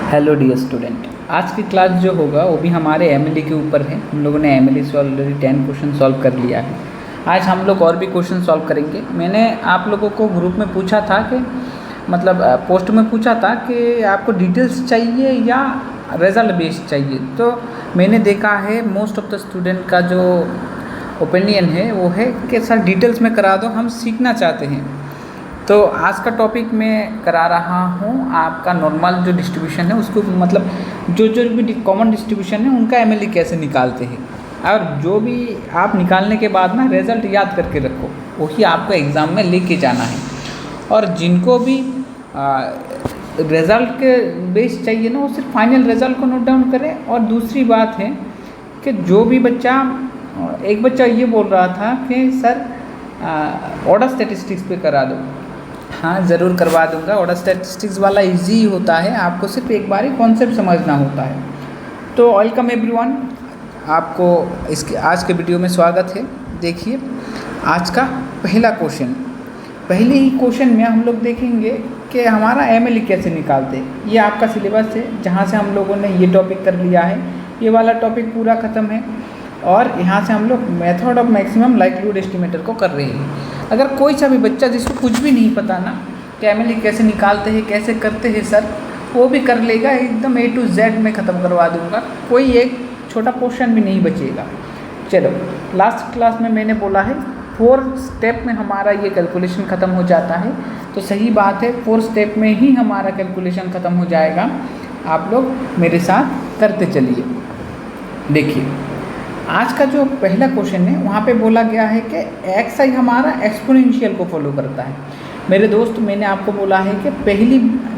Hello dear student, आज की class जो होगा वो भी हमारे एमएलए के ऊपर है। हम लोगों ने एमएलए से ऑलरेडी 10 क्वेश्चन सॉल्व कर लिया है। आज हम लोग और भी क्वेश्चन सॉल्व करेंगे। मैंने आप लोगों को ग्रुप में पूछा था कि पोस्ट में पूछा था कि आपको डिटेल्स चाहिए या रिजल्ट बेस्ड चाहिए। तो मैंने देखा है मोस्ट ऑफ द स्टूडेंट का जो ओपिनियन है वो है कि सर डिटेल्स में करा दो, हम सीखना चाहते हैं। तो आज का टॉपिक मैं करा रहा हूँ आपका नॉर्मल जो डिस्ट्रीब्यूशन है उसको, जो भी कॉमन डिस्ट्रीब्यूशन है उनका एमएलए कैसे निकालते हैं, और जो भी आप निकालने के बाद ना रिज़ल्ट याद करके रखो, वही आपको एग्ज़ाम में लेके जाना है। और जिनको भी रिज़ल्ट के बेस चाहिए ना, वो सिर्फ फाइनल रिज़ल्ट को नोट डाउन करें। और दूसरी बात है कि जो भी एक बच्चा ये बोल रहा था कि सर ऑर्डर स्टैटिस्टिक्स पे करा दो। हाँ, ज़रूर करवा दूंगा। ऑर्डर स्टैटिस्टिक्स वाला इजी होता है, आपको सिर्फ एक बार ही कॉन्सेप्ट समझना होता है। तो वेलकम एवरीवन, आपको इसके आज के वीडियो में स्वागत है। देखिए आज का पहला क्वेश्चन, पहले ही क्वेश्चन में हम लोग देखेंगे कि हमारा एमएलए कैसे निकालते हैं। ये आपका सिलेबस है जहाँ से हम लोगों ने ये टॉपिक कर लिया है, ये वाला टॉपिक पूरा ख़त्म है। और यहाँ से हम लोग method of maximum likelihood estimator को कर रहे हैं। अगर कोई सा भी बच्चा जिसको कुछ भी नहीं पता ना कि एमएलए कैसे निकालते हैं, कैसे करते हैं सर, वो भी कर लेगा। एकदम A to Z में ख़त्म करवा दूँगा, कोई एक छोटा पोर्शन भी नहीं बचेगा। चलो, लास्ट क्लास में मैंने बोला है 4 स्टेप में हमारा ये कैलकुलेशन ख़त्म हो जाता है। तो सही बात है, 4 स्टेप में ही हमारा कैलकुलेशन ख़त्म हो जाएगा। आप लोग मेरे साथ करते चलिए। देखिए आज का जो पहला क्वेश्चन है वहाँ पे बोला गया है कि xi हमारा एक्सपोनेंशियल को फॉलो करता है। मेरे दोस्त, मैंने आपको बोला है कि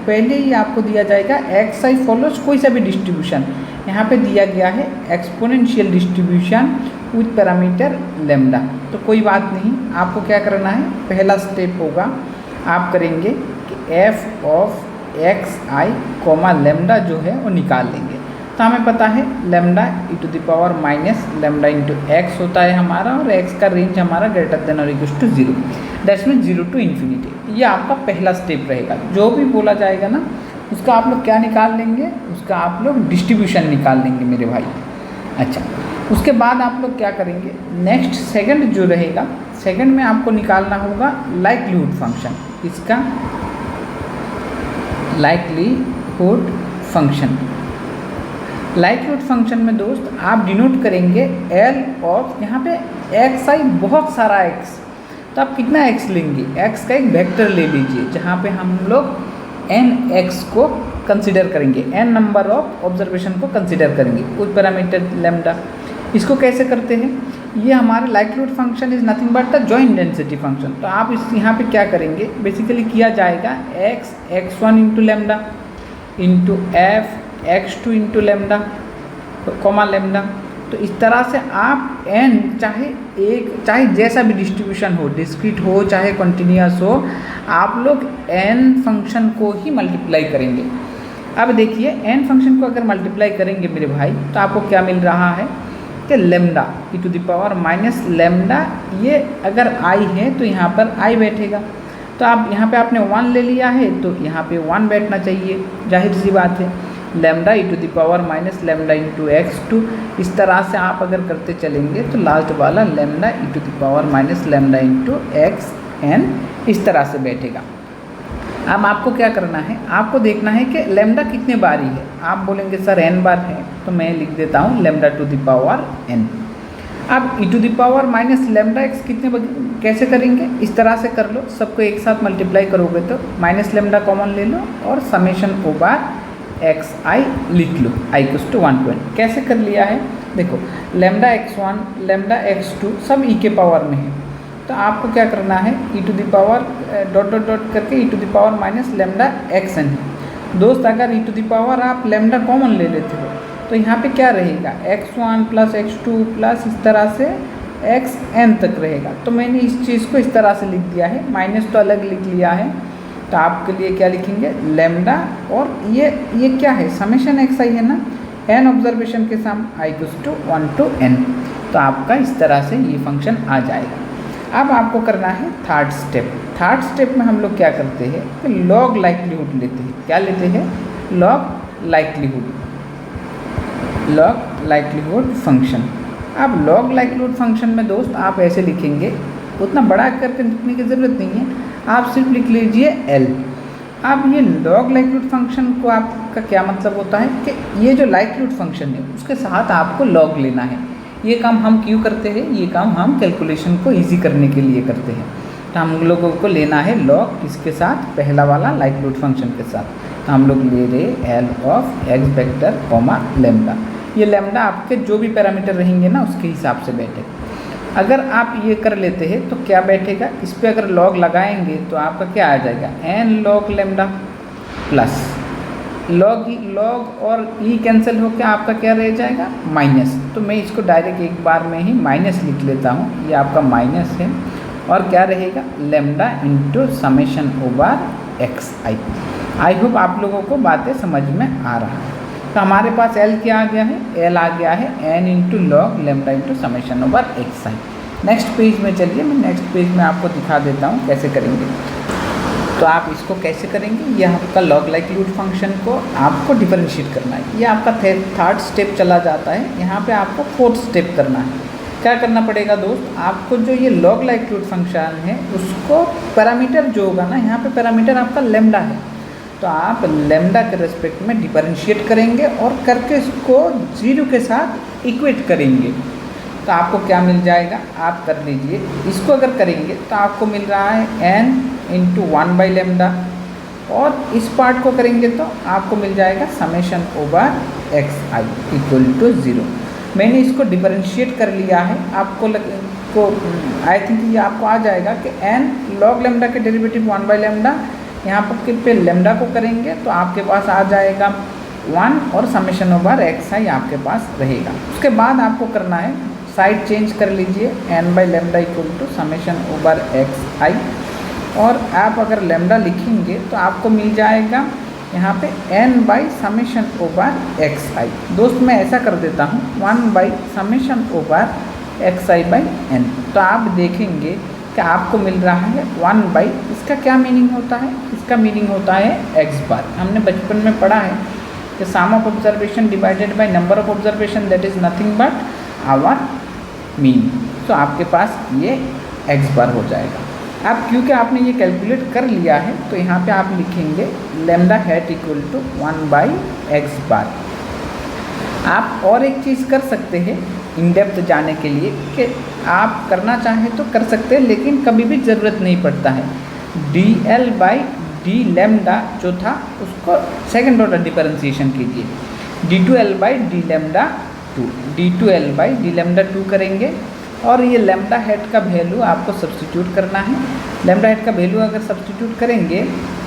पहले ही आपको दिया जाएगा xi फॉलोज कोई सा भी डिस्ट्रीब्यूशन। यहाँ पे दिया गया है exponential distribution with parameter lambda. तो कोई बात नहीं, आपको क्या करना है, पहला स्टेप होगा आप करेंगे कि f of xi comma lambda जो है वो निकाल लेंगे। तो हमें पता है lambda e⁻ lambda into x होता है हमारा, और x का रेंज हमारा ग्रेटर देन और equal to 0, that's mean 0 to infinity. ये आपका पहला स्टेप रहेगा। जो भी बोला जाएगा ना उसका आप लोग क्या निकाल लेंगे, उसका आप लोग डिस्ट्रीब्यूशन निकाल लेंगे मेरे भाई। अच्छा, उसके बाद आप लोग क्या करेंगे, नेक्स्ट सेकंड जो रहेगा, सेकंड में आपको निकालना होगा लाइक्लीहुड फंक्शन। इसका लाइक्लीहुड फंक्शन, लाइक्लीहुड फंक्शन में दोस्त आप डिनोट करेंगे L ऑफ, यहाँ पे xi बहुत सारा x, तो आप कितना x लेंगे, x का एक वेक्टर ले लीजिए जहाँ पे हम लोग nx को कंसिडर करेंगे, n नंबर ऑफ ऑब्जर्वेशन को कंसिडर करेंगे उस पैरामीटर लेमडा। इसको कैसे करते हैं, ये हमारे likelihood function is nothing but the joint density function. तो आप इस यहाँ पे क्या करेंगे, बेसिकली किया जाएगा x1 into lambda into f x2 into lambda comma lambda. तो इस तरह से आप n चाहे जैसा भी डिस्ट्रीब्यूशन हो, डिस्क्रीट हो चाहे कॉन्टिन्यूअस हो, आप लोग n फंक्शन को ही मल्टीप्लाई करेंगे। अब देखिए n फंक्शन को अगर मल्टीप्लाई करेंगे मेरे भाई, तो आपको क्या मिल रहा है कि लेमडा e⁻ लेमडा, ये अगर i है तो यहाँ पर i बैठेगा। तो आप यहाँ पे आपने 1 ले लिया है तो यहाँ पे 1 बैठना चाहिए, जाहिर सी बात है। Lambda e⁻ lambda into x2, इस तरह से आप अगर करते चलेंगे तो लास्ट वाला lambda e⁻ lambda into xn इस तरह से बैठेगा। अब आपको क्या करना है, आपको देखना है कि लेमडा कितने बारी है। आप बोलेंगे सर n बार है, तो मैं लिख देता हूँ lambda to the power n। अब e⁻ लेमडा x कैसे करेंगे, इस तरह से कर लो, सबको एक साथ मल्टीप्लाई करोगे तो माइनस लेमडा कॉमन ले लो और समेशन ओवर xi लिख लो, i = 1 to n। कैसे कर लिया है, देखो लेमडा x1 लेमडा x2 सब e के पावर में है। तो आपको क्या करना है, e⁻ ... करके e⁻ लेमडा xn है। दोस्त अगर e⁻ आप लेमडा कॉमन ले लेते हो तो यहाँ पे क्या रहेगा, x1 प्लस x2 प्लस इस तरह से xn तक रहेगा। तो मैंने इस चीज़ को इस तरह से लिख दिया है, माइनस तो अलग लिख लिया है। तो आपके लिए क्या लिखेंगे, लेमडा, और ये क्या है, समेशन xi है ना, n ऑब्जर्वेशन के साम i = 1 to n। तो आपका इस तरह से ये फंक्शन आ जाएगा। अब आपको करना है थर्ड स्टेप। थर्ड स्टेप में हम लोग क्या करते हैं कि लॉग लाइक्लीहुड लेते हैं। क्या लेते हैं, log likelihood, log likelihood function. अब लॉग लाइक्लीहुड फंक्शन में दोस्त आप ऐसे लिखेंगे, उतना बड़ा करके लिखने की ज़रूरत नहीं है, आप सिर्फ लिख लीजिए L। अब ये लॉग लाइक्लीहुड फंक्शन को आपका क्या मतलब होता है कि ये जो लाइक्लीहुड फंक्शन है उसके साथ आपको लॉग लेना है। ये काम हम क्यों करते हैं? ये काम हम कैलकुलेशन को इजी करने के लिए करते हैं। तो हम लोगों को लेना है लॉग किसके साथ? पहला वाला लाइक्लीहुड फंक्शन के साथ। तो हम लोग ले रहे L of x vector comma lambda. ये लेमडा आपके जो भी पैरामीटर रहेंगे ना उसके हिसाब से बैठे। अगर आप ये कर लेते हैं तो क्या बैठेगा, इस पर अगर लॉग लगाएंगे तो आपका क्या आ जाएगा? n log lambda plus log और ई कैंसिल होकर आपका क्या रह जाएगा? माइनस। तो मैं इसको डायरेक्ट एक बार में ही माइनस लिख लेता हूँ, ये आपका माइनस है और क्या रहेगा? Lambda into summation over x I. I hope आप लोगों को बातें समझ में आ रहा है। तो हमारे पास L क्या आ गया है? L आ गया है n into log lambda into summation over x i. Next page में चलिए, मैं नेक्स्ट पेज में आपको दिखा देता हूँ कैसे करेंगे। तो आप इसको कैसे करेंगे? ये आपका लॉग लाइक्लीहुड फंक्शन को आपको डिफरेंशिएट करना है। ये आपका थर्ड स्टेप चला जाता है, यहाँ पे आपको फोर्थ स्टेप करना है। क्या करना पड़ेगा दोस्त? आपको जो ये लॉग लाइक्लीहुड फंक्शन है उसको पैरामीटर जो होगा ना, यहाँ पे पैरामीटर आपका लेमडा है, तो आप लेमडा के रेस्पेक्ट में डिफरेंशिएट करेंगे और करके इसको 0 के साथ इक्वेट करेंगे। तो आपको क्या मिल जाएगा? आप कर लीजिए, इसको अगर करेंगे तो आपको मिल रहा है n इंटू 1 लेमडा, और इस पार्ट को करेंगे तो आपको मिल जाएगा summation over x I equal to 0। मैंने इसको डिफरेंशिएट कर लिया है, आपको आई थिंक ये आपको आ जाएगा कि n log लेमडा के डेरिवेटिव 1 लेमडा, यहाँ पर पे लेमडा को करेंगे तो आपके पास आ जाएगा 1 और समेशन ओवर एक्स आई आपके पास रहेगा। उसके बाद आपको करना है साइड चेंज कर लीजिए, n by lambda equal to summation over x i, और आप अगर लेमडा लिखेंगे तो आपको मिल जाएगा यहाँ पे n by summation over x i. दोस्त मैं ऐसा कर देता हूँ 1 by summation over x I by n। तो आप देखेंगे कि आपको मिल रहा है 1 बाई, इसका क्या मीनिंग होता है? इसका मीनिंग होता है x बार। हमने बचपन में पढ़ा है कि sum of observation divided by number of observation that is nothing but our mean. तो आपके पास ये x बार हो जाएगा। अब क्योंकि आपने ये कैलकुलेट कर लिया है तो यहाँ पे आप लिखेंगे lambda hat equal to 1 by x bar. आप और एक चीज़ कर सकते हैं इन डेप्थ जाने के लिए कि आप करना चाहें तो कर सकते हैं, लेकिन कभी भी ज़रूरत नहीं पड़ता है। dl बाई डी लेमडा जो था उसको सेकेंड ऑर्डर डिफरेंशिएशन कीजिए, d2l by D lambda 2, d2l by D lambda 2 करेंगे और ये लेमडा हेड का वैल्यू आपको सब्स्टिट्यूट करना है। लेमडा हेड का वैल्यू अगर सब्स्टिट्यूट करेंगे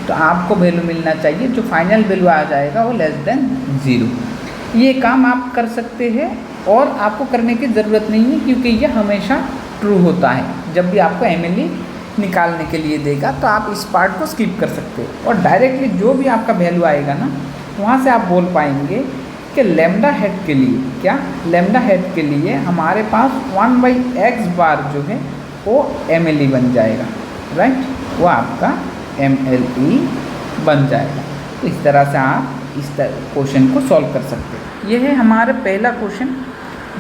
तो आपको वैल्यू मिलना चाहिए, जो फाइनल वैल्यू आ जाएगा वो लेस देन 0। ये काम आप कर सकते हैं और आपको करने की ज़रूरत नहीं है, क्योंकि ये हमेशा ट्रू होता है। जब भी आपको MLE निकालने के लिए देगा तो आप इस पार्ट को स्किप कर सकते हो और डायरेक्टली जो भी आपका वैल्यू आएगा ना वहाँ से आप बोल पाएंगे कि लेमडा हेड के लिए क्या, लेमडा हेड के लिए हमारे पास 1 बाई एक्स बार जो है वो MLE बन जाएगा, राइट? वो आपका MLE बन जाएगा। तो इस तरह से आप इस क्वेश्चन को सॉल्व कर सकते हैं। ये है हमारा पहला क्वेश्चन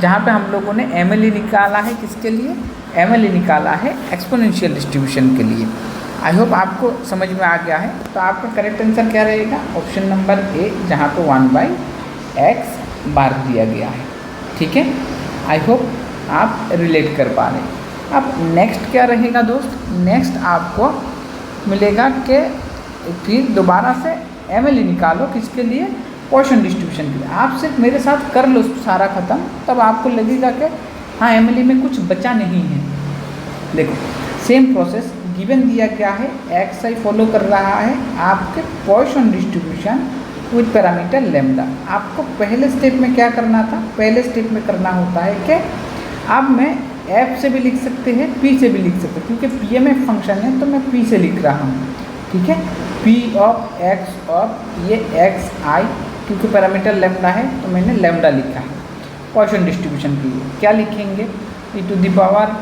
जहाँ पे हम लोगों ने MLE निकाला है। किसके लिए MLE निकाला है? एक्सपोनेंशियल डिस्ट्रीब्यूशन के लिए। आई होप आपको समझ में आ गया है। तो आपका करेक्ट आंसर क्या रहेगा? ऑप्शन नंबर ए, जहाँ पे 1 बाई एक्स बार दिया गया है। ठीक है, आई होप आप रिलेट कर पा रहे हैं। अब नेक्स्ट क्या रहेगा दोस्त? नेक्स्ट आपको मिलेगा कि फिर दोबारा से MLE निकालो। किसके लिए? पोर्शन डिस्ट्रीब्यूशन के लिए। आप सिर्फ मेरे साथ कर लो सारा ख़त्म, तब आपको लगेगा कि हाँ MLE में कुछ बचा नहीं है। देखो सेम प्रोसेस गिवन दिया क्या है, एक्स आई फॉलो कर रहा है आपके portion distribution with parameter lambda. आपको पहले स्टेप में क्या करना था? पहले स्टेप में करना होता है कि अब मैं एफ से भी लिख सकते हैं, पी से भी लिख सकते हैं, क्योंकि PMF फंक्शन है तो मैं पी से लिख रहा हूँ। ठीक है, पी ऑफ एक्स ऑफ ये एक्स आई, क्योंकि पैरामीटर लेमडा है तो मैंने लेमडा लिखा है। पोर्शन डिस्ट्रीब्यूशन के लिए क्या लिखेंगे? e to the power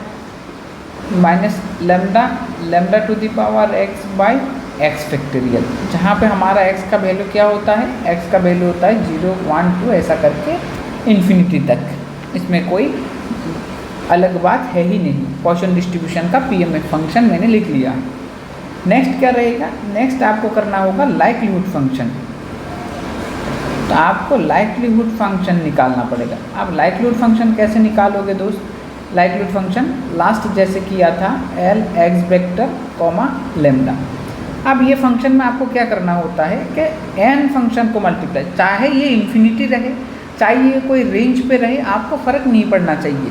minus lambda, lambda to the power x by x factorial, जहाँ पे हमारा एक्स का वैल्यू क्या होता है, एक्स का वैल्यू होता है 0, 1, 2 ऐसा करके इन्फिनिटी तक। इसमें कोई अलग बात है ही नहीं। पॉइसन डिस्ट्रीब्यूशन का पीएमएफ फंक्शन मैंने लिख लिया। नेक्स्ट क्या रहेगा, नेक्स्ट आपको करना होगा लाइक्लीहुड फंक्शन। तो आपको लाइक्लीहुड फंक्शन निकालना पड़ेगा। आप लाइक्लीहुड फंक्शन कैसे निकालोगे दोस्त, लाइक्लीहुड फंक्शन लास्ट जैसे किया था L x vector comma lambda. अब ये फंक्शन में आपको क्या करना होता है कि एन फंक्शन को मल्टीप्लाई, चाहे ये इन्फिनिटी रहे चाहे ये कोई रेंज पे रहे, आपको फ़र्क नहीं पड़ना चाहिए।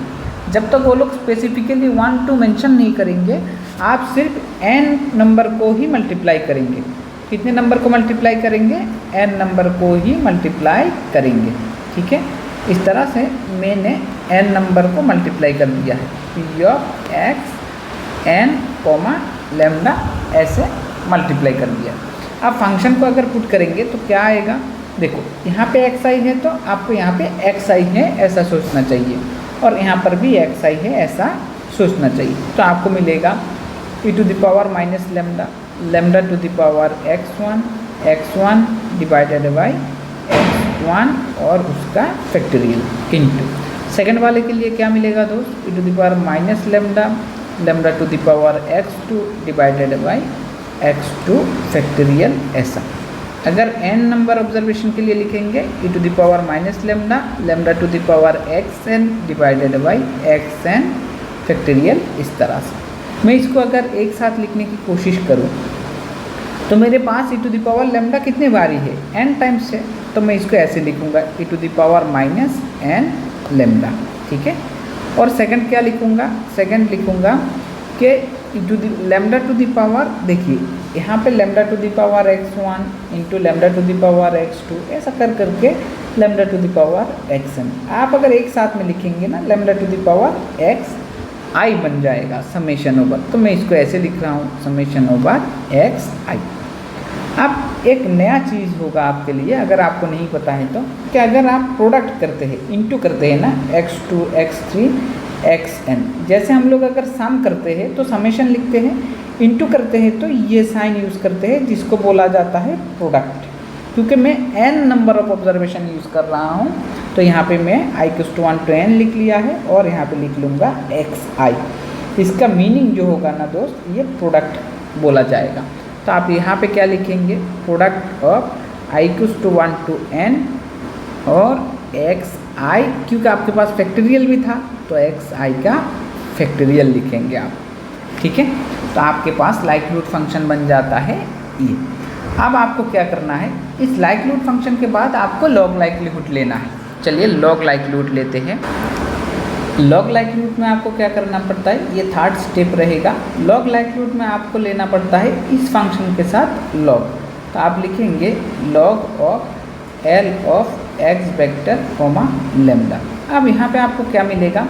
जब तक वो लोग स्पेसिफिकली 1, 2 मेंशन नहीं करेंगे, आप सिर्फ एन नंबर को ही मल्टीप्लाई करेंगे। कितने नंबर को मल्टीप्लाई करेंगे, एन नंबर को ही मल्टीप्लाई करेंगे। ठीक है, इस तरह से मैंने एन नंबर को मल्टीप्लाई कर दिया है, p of x n comma lambda ऐसे मल्टीप्लाई कर दिया। अब फंक्शन को अगर पुट करेंगे तो क्या आएगा, देखो यहाँ पे एक्स आई है तो आपको यहाँ पे एक्स आई है ऐसा सोचना चाहिए, और यहाँ पर भी एक्स आई है ऐसा सोचना चाहिए। तो आपको मिलेगा e to the power minus lambda, lambda to the power x1 divided by x1 और उसका फैक्टोरियल इंटू। सेकंड वाले के लिए क्या मिलेगा दोस्त, e to the power minus lambda, lambda to the power x2 divided by x2 factorial ऐसा। अगर n नंबर ऑब्जर्वेशन के लिए लिखेंगे e to the power minus lambda, lambda to the power xn divided by xn factorial इस तरह से। मैं इसको अगर एक साथ लिखने की कोशिश करूं तो मेरे पास e to the power lambda कितने बारी है, n टाइम्स है, तो मैं इसको ऐसे लिखूंगा e to the power minus n lambda. ठीक है, और सेकंड क्या लिखूंगा, सेकंड लिखूंगा कि e to the lambda to the power, देखिए यहाँ पे lambda to the power x1 into lambda to the power x2 ऐसा कर करके lambda to the power xn। आप अगर एक साथ में लिखेंगे ना lambda to the power x i बन जाएगा समेशन ओवर, तो मैं इसको ऐसे लिख रहा हूँ समेशन ओवर एक्स आई। अब एक नया चीज़ होगा आपके लिए अगर आपको नहीं पता है तो, कि अगर आप प्रोडक्ट करते हैं, इंटू करते हैं ना x2 x3 xn, जैसे हम लोग अगर सम करते हैं तो समेशन लिखते हैं, इंटू करते हैं तो ये साइन यूज़ करते हैं जिसको बोला जाता है प्रोडक्ट। क्योंकि मैं n number of observation use कर रहा हूँ तो यहाँ पे मैं i=1 to n लिख लिया है और यहाँ पे लिख लूँगा xi। इसका मीनिंग जो होगा ना दोस्त, ये प्रोडक्ट बोला जाएगा। तो आप यहाँ पे क्या लिखेंगे, product of i=1 to n और xi, क्योंकि आपके पास फैक्टोरियल भी था तो xi का फैक्टोरियल लिखेंगे आप। ठीक है, तो आपके पास लाइक्लीहुड फंक्शन बन जाता है ये। अब आपको क्या करना है, इस लाइक्लीहुड फंक्शन के बाद आपको लॉग लाइक्लीहुड लेना है। चलिए लॉग लाइक्लीहुड लेते हैं। लॉग लाइक्लीहुड में आपको क्या करना पड़ता है, ये थर्ड स्टेप रहेगा। लॉग लाइक्लीहुड में आपको लेना पड़ता है इस फंक्शन के साथ लॉग। तो आप लिखेंगे log of L of x vector comma lambda. अब यहाँ पे आपको क्या मिलेगा,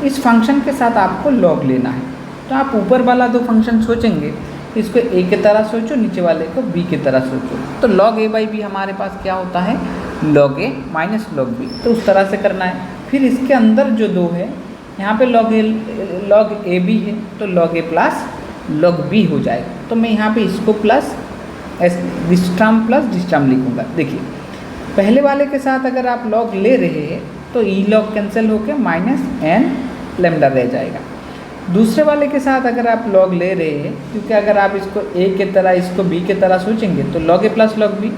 इस फंक्शन के साथ आपको लॉग लेना है। तो आप ऊपर वाला दो फंक्शन सोचेंगे, इसको a की तरह सोचो, नीचे वाले को b की तरह सोचो। तो log a बाई बी हमारे पास क्या होता है, log a minus log b, तो उस तरह से करना है। फिर इसके अंदर जो दो है, यहाँ पे log a b है तो log a plus log b हो जाएगा। तो मैं यहाँ पे इसको plus this term plus this term लिखूँगा। देखिए पहले वाले के साथ अगर आप log ले रहे हैं तो e log कैंसिल होकर माइनस n लेमडा रह जाएगा। दूसरे वाले के साथ अगर आप लॉग ले रहे हैं, क्योंकि अगर आप इसको a के तरह इसको b के तरह सोचेंगे तो log a plus log b,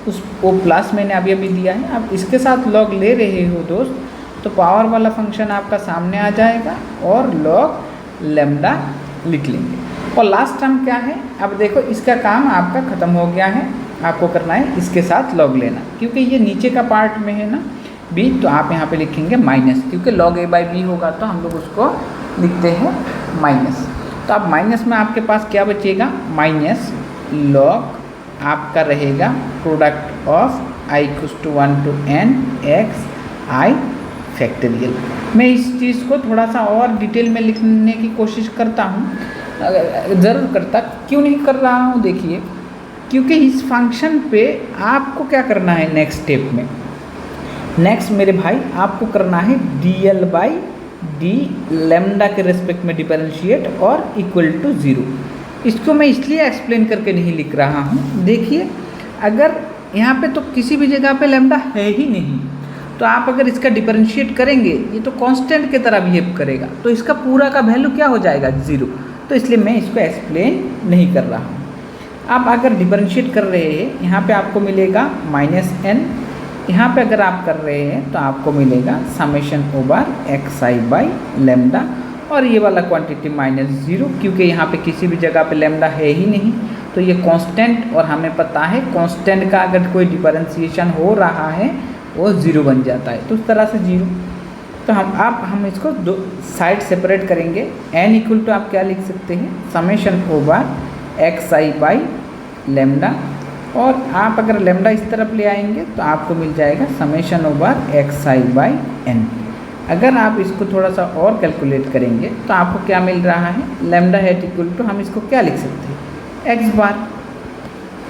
उस वो प्लस मैंने अभी दिया है। आप इसके साथ लॉग ले रहे हो दोस्त, तो पावर वाला फंक्शन आपका सामने आ जाएगा और log लेमडा लिख लेंगे। और लास्ट टर्म क्या है, अब देखो इसका काम आपका ख़त्म हो गया है। आपको करना है इसके साथ लॉग लेना, क्योंकि ये नीचे का पार्ट में है ना b, तो आप यहाँ पे लिखेंगे माइनस, क्योंकि log a बाई बी होगा तो हम लोग उसको लिखते हैं माइनस। तो अब माइनस में आपके पास क्या बचेगा, माइनस लॉग आपका रहेगा product of i=1 to n xi factorial. मैं इस चीज़ को थोड़ा सा और डिटेल में लिखने की कोशिश करता हूँ, ज़रूर करता, क्यों नहीं कर रहा हूँ, देखिए क्योंकि इस फंक्शन पे आपको क्या करना है नेक्स्ट स्टेप में, नेक्स्ट मेरे भाई आपको करना है dl बाई डी लेमडा के रेस्पेक्ट में डिफरेंशिएट और इक्वल टू 0। इसको मैं इसलिए एक्सप्लेन करके नहीं लिख रहा हूँ। देखिए अगर यहाँ पे तो किसी भी जगह पे लैम्डा है ही नहीं, तो आप अगर इसका डिफरेंशिएट करेंगे ये तो कांस्टेंट की तरह बिहेव करेगा, तो इसका पूरा का वैल्यू क्या हो जाएगा 0। तो इसलिए मैं इसको एक्सप्लेन नहीं कर रहा हूँ। आप अगर डिफरेंशिएट कर रहे हैं यहाँ पे आपको मिलेगा -n, यहाँ पे अगर आप कर रहे हैं तो आपको मिलेगा समेशन ओवर xi/λ, और ये वाला क्वांटिटी -0, क्योंकि यहाँ पे किसी भी जगह पे लैम्डा है ही नहीं, तो ये कांस्टेंट, और हमें पता है कांस्टेंट का अगर कोई डिफरेंशिएशन हो रहा है वो 0 बन जाता है, तो उस तरह से 0। तो हम इसको दो साइड सेपरेट करेंगे। n इक्वल टू आप क्या लिख सकते हैं, समेशन ओवर xi/λ, और आप अगर लैम्डा इस तरफ ले आएंगे तो आपको मिल जाएगा समेशन ओवर xi/n। अगर आप इसको थोड़ा सा और कैलकुलेट करेंगे तो आपको क्या मिल रहा है, लैम्डा हैट इक्वल टू हम इसको क्या लिख सकते हैं, x बार।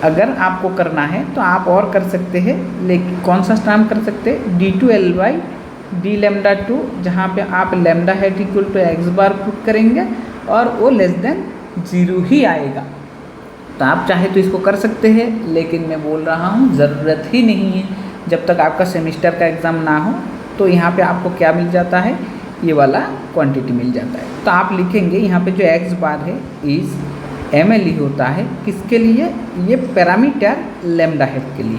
अगर आपको करना है तो आप और कर सकते हैं, लेकिन कौन सा टर्म कर सकते हैं, d2l/d λ2, जहाँ पे आप lambda hat equal to x bar put करेंगे और वो लेस देन 0 ही आएगा। तो आप चाहे तो इसको कर सकते हैं, लेकिन मैं बोल रहा हूँ ज़रूरत ही नहीं है। जब तक आपका सेमिस्टर का एग्ज़ाम ना हो तो यहाँ पे आपको क्या मिल जाता है, ये वाला क्वांटिटी मिल जाता है। तो आप लिखेंगे यहाँ पे जो x बार है इज़ ml होता है, किसके लिए, ये पैरामीटर लैम्डा हैट के लिए,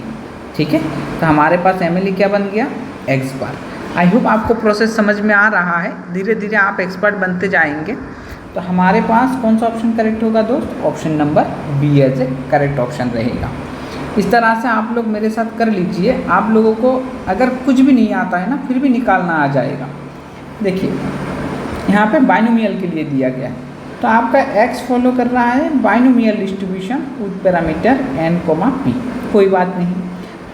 ठीक है। तो हमारे पास ml क्या बन गया, x बार। आई होप आपको प्रोसेस समझ में आ रहा है, धीरे धीरे आप एक्सपर्ट बनते जाएंगे। तो हमारे पास कौन सा ऑप्शन करेक्ट होगा दोस्त, option number B as a correct option रहेगा। इस तरह से आप लोग मेरे साथ कर लीजिए। आप लोगों को अगर कुछ भी नहीं आता है ना, फिर भी निकालना आ जाएगा। देखिए यहाँ पे बाइनोमियल के लिए दिया गया है, तो आपका x फॉलो कर रहा है binomial distribution with parameter n, p। कोई बात नहीं,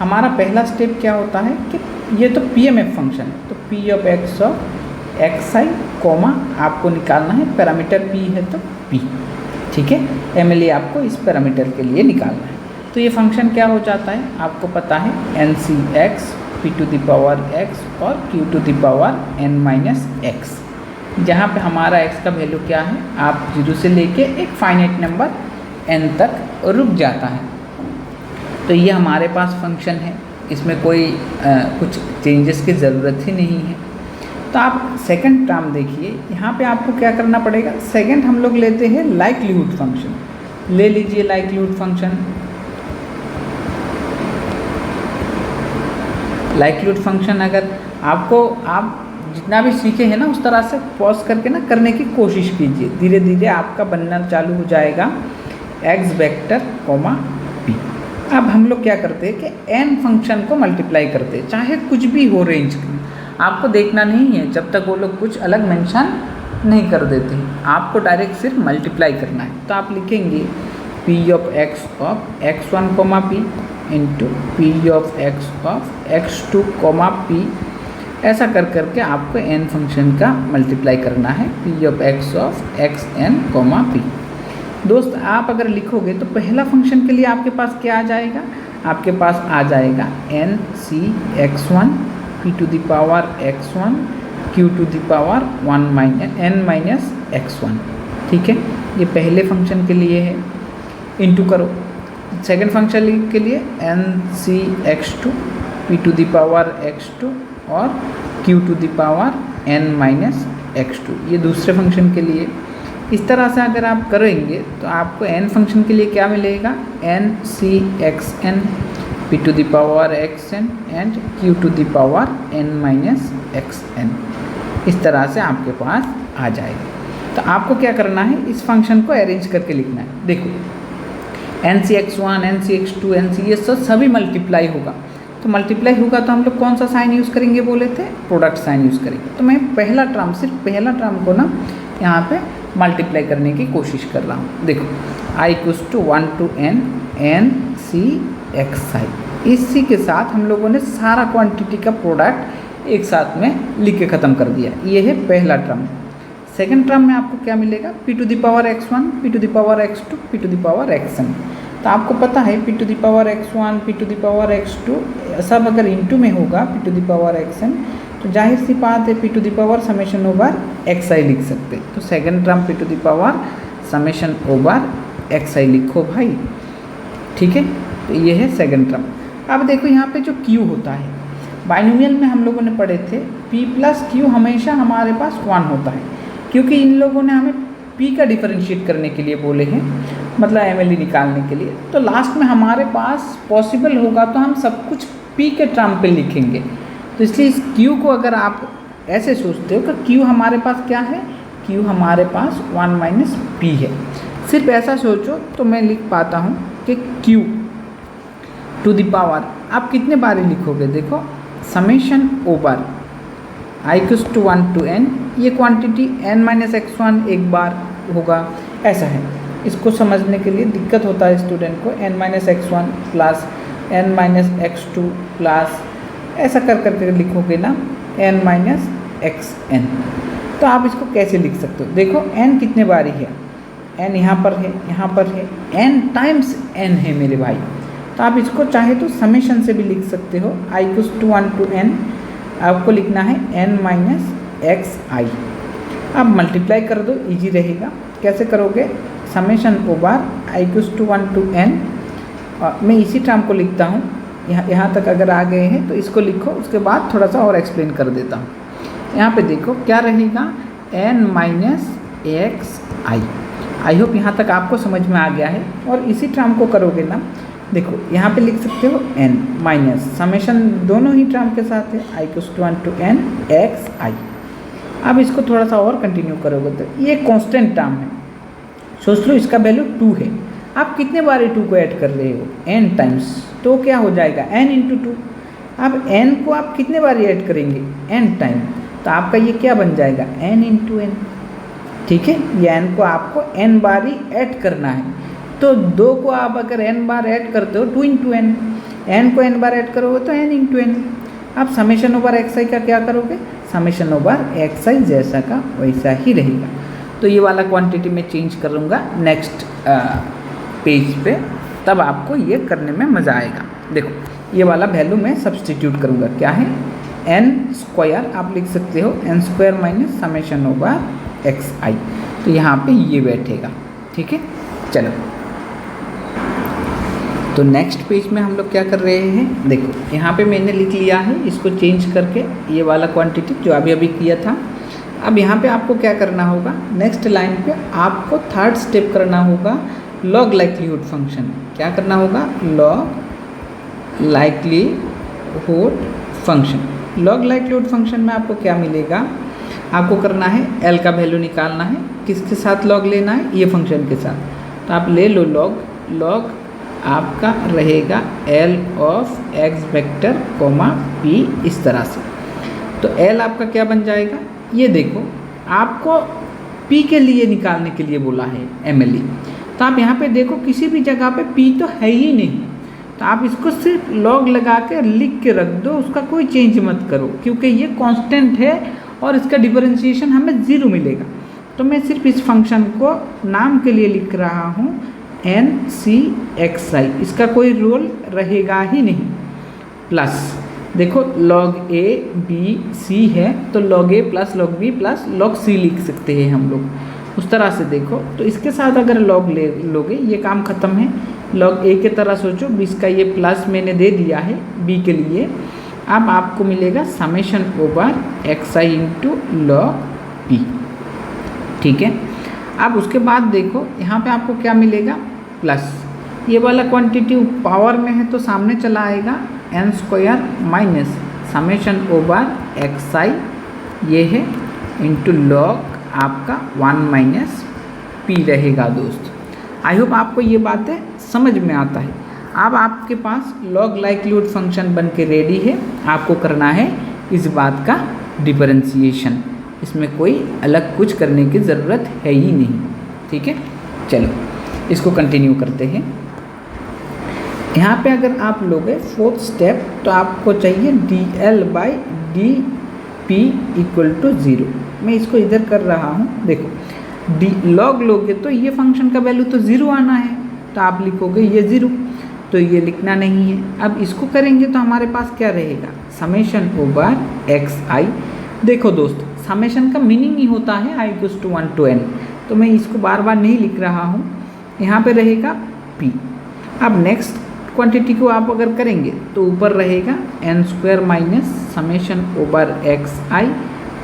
हमारा पहला स्टेप क्या होता है कि ये तो PMF फंक्शन है, तो p of x of xi, आपको निकालना है, पैरामीटर p है तो p, ठीक है। ml आपको इस पैरामीटर के लिए निकालना है। तो ये फंक्शन क्या हो जाता है, आपको पता है NCx p⁻x और q⁻n−x, जहाँ पे हमारा x का वैल्यू क्या है, आप 0 से लेके एक फाइनाइट नंबर n तक रुक जाता है। तो ये हमारे पास फंक्शन है, इसमें कोई कुछ चेंजेस की ज़रूरत ही नहीं है। तो आप सेकंड टर्म देखिए, यहाँ पे आपको क्या करना पड़ेगा, सेकंड हम लोग लेते हैं लाइक्लीहुड फंक्शन। ले लीजिए लाइक्लीहुड फंक्शन। लाइक्लीहुड फंक्शन अगर आप जितना भी सीखे हैं ना, उस तरह से पॉज करके ना करने की कोशिश कीजिए। धीरे धीरे आपका बनना चालू हो जाएगा x वेक्टर p। अब हम लोग क्या करते हैं कि n फंक्शन को मल्टीप्लाई करते हैं, चाहे कुछ भी हो रेंज में, आपको देखना नहीं है जब तक वो लोग कुछ अलग मेंशन नहीं कर देते, आपको डायरेक्ट सिर्फ मल्टीप्लाई करना है। तो आप लिखेंगे p of x of x1, p into p of x of x2, p। ऐसा कर करके आपको n फंक्शन का मल्टीप्लाई करना है, p of x of xn, p। दोस्त आप अगर लिखोगे तो पहला फंक्शन के लिए आपके पास क्या आ जाएगा, आपके पास आ जाएगा NCx1 p⁻x1 q⁻n−x1, ठीक है। ये पहले फंक्शन के लिए है, इंटू करो। सेकंड फंक्शन के लिए NCx2 p⁻x2 और q⁻n−x2, ये दूसरे फंक्शन के लिए। इस तरह से अगर आप करेंगे तो आपको n फंक्शन के लिए क्या मिलेगा, NCxn p⁻xn एंड q⁻n−xn। इस तरह से आपके पास आ जाएगा। तो आपको क्या करना है, इस फंक्शन को अरेंज करके लिखना है। देखो NCx1, NCx2, NC ये सभी मल्टीप्लाई होगा। तो मल्टीप्लाई होगा तो हम लोग कौन सा साइन यूज़ करेंगे, बोले थे प्रोडक्ट साइन यूज़ करेंगे। तो मैं पहला टर्म, सिर्फ पहला टर्म को ना यहाँ पे मल्टीप्लाई करने की कोशिश कर रहा हूँ। देखो i = 1 to n NCxi, इसी के साथ हम लोगों ने सारा क्वांटिटी का प्रोडक्ट एक साथ में लिख के ख़त्म कर दिया। ये है पहला टर्म। सेकंड टर्म में आपको क्या मिलेगा, p⁻x1, p⁻x2, p⁻xn। तो आपको पता है p⁻x1, p⁻x2 सब अगर इंटू में होगा p⁻xn, तो जाहिर सी बात है p⁻σ/xi लिख सकते। तो सेकंड टर्म p⁻σ/xi एक्स आई लिखो भाई, ठीक है। तो ये है सेकंड टर्म। अब देखो यहाँ पे जो क्यू होता है, बाइनोमियल में हम लोगों ने पढ़े थे p प्लस क्यू हमेशा हमारे पास 1 होता है, क्योंकि इन लोगों ने हमें p का डिफरेंशिएट करने के लिए बोले हैं, मतलब MLE निकालने के लिए। तो लास्ट में हमारे पास पॉसिबल होगा तो हम सब कुछ p के टर्म पे लिखेंगे। तो इसलिए इस q को अगर आप ऐसे सोचते हो कि q हमारे पास क्या है, q हमारे पास 1 माइनस p है, सिर्फ ऐसा सोचो तो मैं लिख पाता हूँ कि q टू द पावर, आप कितने बार लिखोगे, देखो summation over i to 1 to n, ये क्वांटिटी n माइनस x1 एक बार होगा, ऐसा है। इसको समझने के लिए दिक्कत होता है स्टूडेंट को, n minus x1 plus n minus x2 plus ऐसा कर करके लिखोगे ना n माइनस xn। तो आप इसको कैसे लिख सकते हो, देखो n कितने बारी है, n यहाँ पर है, यहाँ पर है, n टाइम्स n है मेरे भाई। तो आप इसको चाहे तो समेशन से भी लिख सकते हो, i टू 1 टू n, आपको लिखना है n माइनस एक्स आई। आप मल्टीप्लाई कर दो, इजी रहेगा। कैसे करोगे, summation over i to 1 to n, मैं इसी टर्म को लिखता हूँ, यहाँ तक अगर आ गए हैं तो इसको लिखो, उसके बाद थोड़ा सा और एक्सप्लेन कर देता हूँ। यहाँ पे देखो क्या रहेगा, n minus x I. I hope यहाँ तक आपको समझ में आ गया है। और इसी टर्म को करोगे ना, देखो यहाँ पे लिख सकते हो n माइनस समेशन दोनों ही टर्म के साथ है i to 1 to n x i. अब इसको थोड़ा सा और कंटिन्यू करोगे तो ये कांस्टेंट टर्म है, सोच लो इसका वैल्यू 2 है। आप कितने बार 2 को ऐड कर रहे हो, n टाइम्स, तो क्या हो जाएगा n इंटू 2। अब n को आप कितने बार ऐड करेंगे, n टाइम, तो आपका ये क्या बन जाएगा n इंटू n, ठीक है। ये n को आपको n बार ही ऐड करना है। तो 2 को आप अगर n बार ऐड करते हो 2 इंटू n, n को n बार ऐड करोगे तो n इंटू n। आप समेशन ओवर एक्स आई का क्या करोगे, समेशन ओवर एक्स आई जैसा का वैसा ही रहेगा। तो ये वाला क्वांटिटी मैं चेंज करूँगा नेक्स्ट पेज पे, तब आपको ये करने में मज़ा आएगा। देखो ये वाला वैल्यू मैं सब्सटीट्यूट करूँगा, क्या है n स्क्वायर, आप लिख सकते हो n square minus summation over x i. तो यहाँ पे ये बैठेगा, ठीक है। चलो तो नेक्स्ट पेज में हम लोग क्या कर रहे हैं, देखो यहाँ पे मैंने लिख लिया है इसको चेंज करके, ये वाला क्वांटिटी जो अभी अभी किया था। अब यहाँ पे आपको क्या करना होगा, नेक्स्ट लाइन पे आपको थर्ड स्टेप करना होगा, लॉग लाइक्लीहुड फंक्शन। क्या करना होगा, log likelihood function. Log likelihood function में आपको क्या मिलेगा, आपको करना है एल का वैल्यू निकालना है, किसके साथ लॉग लेना है, ये फंक्शन के साथ। तो आप ले लो लॉग, लॉग आपका रहेगा L of x vector comma P, इस तरह से। तो एल आपका क्या बन जाएगा, ये देखो आपको पी के लिए निकालने के लिए बोला है MLE। तो आप यहाँ पे देखो किसी भी जगह पे पी तो है ही नहीं, तो आप इसको सिर्फ लॉग लगा के लिख के रख दो, उसका कोई चेंज मत करो, क्योंकि ये कांस्टेंट है और इसका डिफरेंशिएशन हमें 0 मिलेगा। तो मैं सिर्फ इस फंक्शन को नाम के लिए लिख रहा हूँ NCXI, इसका कोई रोल रहेगा ही नहीं। प्लस देखो log A B C है, तो log A plus log B plus log C लिख सकते हैं हम लोग, उस तरह से देखो। तो इसके साथ अगर log ले लोगे ये काम ख़त्म है। log A के तरह सोचो, बीस का ये प्लस मैंने दे दिया है B के लिए। अब आपको मिलेगा summation over XI into log P, ठीक है। अब उसके बाद देखो यहाँ पे आपको क्या मिलेगा, प्लस ये वाला क्वांटिटी पावर में है तो सामने चला आएगा, n square minus summation over XI ये है इंटू लॉग आपका 1 माइनस P रहेगा दोस्त। आई होप आपको ये बातें समझ में आता है। अब आपके पास लॉग लाइक्लीहुड फंक्शन बन के रेडी है, आपको करना है इस बात का डिफरेंशिएशन, इसमें कोई अलग कुछ करने की ज़रूरत है ही नहीं, ठीक है। चलो इसको कंटिन्यू करते हैं। यहाँ पे अगर आप लोगे फोर्थ स्टेप, तो आपको चाहिए dl/dp = 0। मैं इसको इधर कर रहा हूँ, देखो डी लॉग लोगे तो ये फंक्शन का वैल्यू तो 0 आना है, तो आप लिखोगे ये 0, तो ये लिखना नहीं है। अब इसको करेंगे तो हमारे पास क्या रहेगा, समेशन ओवर XI। देखो दोस्त समेशन का मीनिंग ही होता है i टू 1 टू n, तो मैं इसको बार बार नहीं लिख रहा हूँ, यहाँ पे रहेगा p। अब नेक्स्ट क्वांटिटी को आप अगर करेंगे तो ऊपर रहेगा n square minus summation over x i,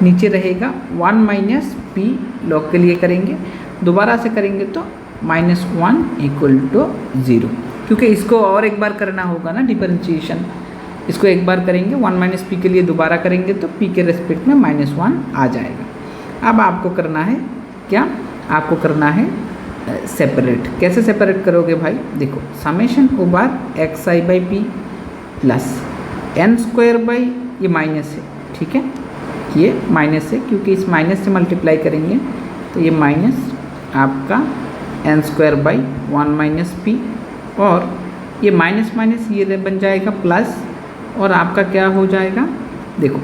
नीचे रहेगा 1 माइनस p, लॉग के लिए करेंगे, दोबारा से करेंगे तो -1 इक्वल टू 0, क्योंकि इसको और एक बार करना होगा ना डिफरेंशिएशन। इसको एक बार करेंगे 1 माइनस पी के लिए, दोबारा करेंगे तो p के रेस्पेक्ट में -1 आ जाएगा। अब आपको करना है क्या, आपको करना है सेपरेट। कैसे सेपरेट करोगे भाई, देखो summation over x I by P plus n square by, ये माइनस है, ठीक है, ये माइनस है क्योंकि इस माइनस से मल्टीप्लाई करेंगे तो ये माइनस आपका n square by 1 minus P, और ये माइनस माइनस ये बन जाएगा प्लस, और आपका क्या हो जाएगा, देखो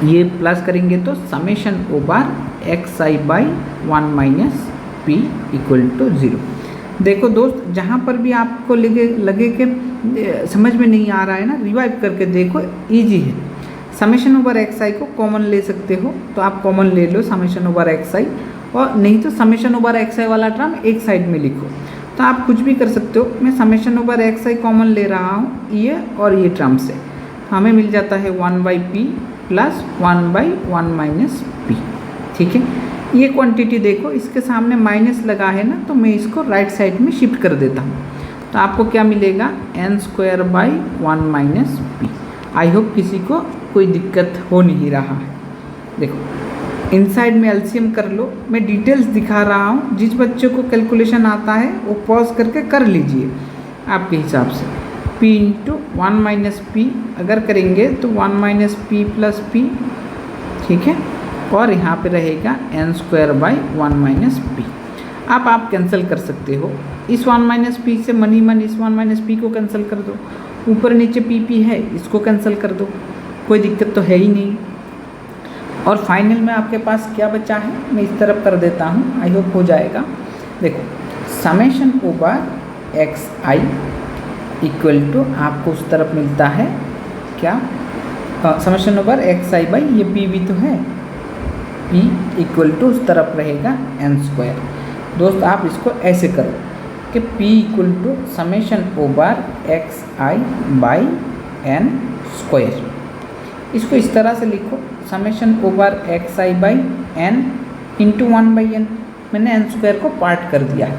ये प्लस करेंगे तो summation over x I by 1 minus P equal to 0। देखो दोस्त, जहाँ पर भी आपको लगे कि समझ में नहीं आ रहा है ना, रिवाइव करके देखो, इजी है। समेशन ओवर एक्स आई को कॉमन ले सकते हो तो आप कॉमन ले लो समेशन ओवर एक्स आई, और नहीं तो समेशन ओवर एक्स आई वाला टर्म एक साइड में लिखो, तो आप कुछ भी कर सकते हो। मैं समेशन ओवर एक्स आई कॉमन ले रहा हूँ ये और ये टर्म से, हमें मिल जाता है 1 by P plus 1 by 1 minus P, ठीक है। ये क्वांटिटी देखो, इसके सामने माइनस लगा है ना, तो मैं इसको राइट साइड में शिफ्ट कर देता हूँ, तो आपको क्या मिलेगा n square by 1 minus P. I hope किसी को कोई दिक्कत हो नहीं रहा है। देखो इनसाइड में एलसीएम कर लो, मैं डिटेल्स दिखा रहा हूँ, जिस बच्चे को कैलकुलेशन आता है वो पॉज करके कर लीजिए आपके हिसाब से। p इंटू 1 माइनस पी अगर करेंगे तो 1 माइनस पी प्लस पी, ठीक है, और यहाँ पे रहेगा n square by 1 minus P. आप कैंसिल कर सकते हो, इस 1 माइनस पी से मनी मन इस 1 माइनस पी को कैंसिल कर दो, ऊपर नीचे पी पी है इसको कैंसिल कर दो, कोई दिक्कत तो है ही नहीं। और फाइनल में आपके पास क्या बचा है, मैं इस तरफ कर देता हूँ, आई होप हो जाएगा। देखो summation over x I equal to आपको उस तरफ मिलता है क्या, summation over x I by ये पी भी तो है, p इक्वल टू उस तरफ रहेगा n स्क्वायर। दोस्त आप इसको ऐसे करो कि p equal to summation over x I by n square, इसको इस तरह से लिखो, समेशन over x I by n into 1 by n। मैंने n स्क्वायर को पार्ट कर दिया है,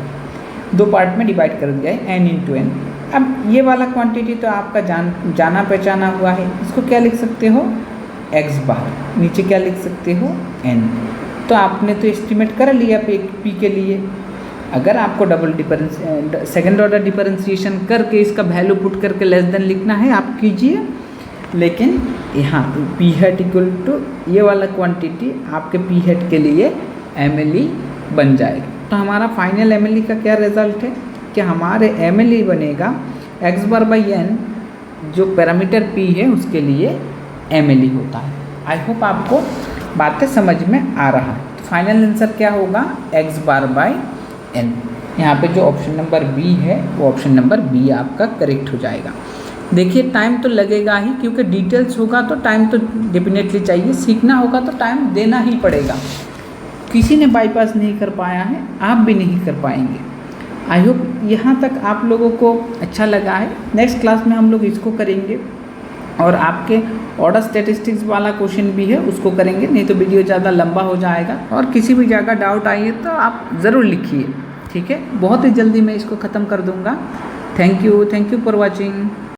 2 पार्ट में डिवाइड कर दिया है, n इंटू n। अब ये वाला क्वांटिटी तो आपका जाना पहचाना हुआ है, इसको क्या लिख सकते हो, x बार, नीचे क्या लिख सकते हो n। तो आपने तो एस्टिमेट कर लिया p के लिए। अगर आपको सेकेंड ऑर्डर डिफरेंशिएशन करके इसका वैल्यू पुट करके लेस देन लिखना है आप कीजिए, लेकिन यहाँ p हैट इक्वल टू ये वाला क्वांटिटी आपके p हैट के लिए mle बन जाएगा। तो हमारा फाइनल mle का क्या रिजल्ट है कि हमारे mle बनेगा x बार बाई n, जो पैरामीटर p है उसके लिए mle होता है। आई होप आपको बातें समझ में आ रहा है। तो फाइनल आंसर क्या होगा, x बार बाई n। यहाँ पे जो ऑप्शन नंबर बी है वो ऑप्शन नंबर बी आपका करेक्ट हो जाएगा। देखिए टाइम तो लगेगा ही, क्योंकि डिटेल्स होगा तो टाइम तो डेफिनेटली चाहिए, सीखना होगा तो टाइम देना ही पड़ेगा। किसी ने बाईपास नहीं कर पाया है, आप भी नहीं कर पाएंगे। आई होप यहाँ तक आप लोगों को अच्छा लगा है। नेक्स्ट क्लास में हम लोग इसको करेंगे, और आपके ऑर्डर स्टैटिस्टिक्स वाला क्वेश्चन भी है उसको करेंगे, नहीं तो वीडियो ज़्यादा लंबा हो जाएगा। और किसी भी जगह डाउट आइए तो आप ज़रूर लिखिए, ठीक है। बहुत ही जल्दी मैं इसको ख़त्म कर दूँगा। Thank you for watching.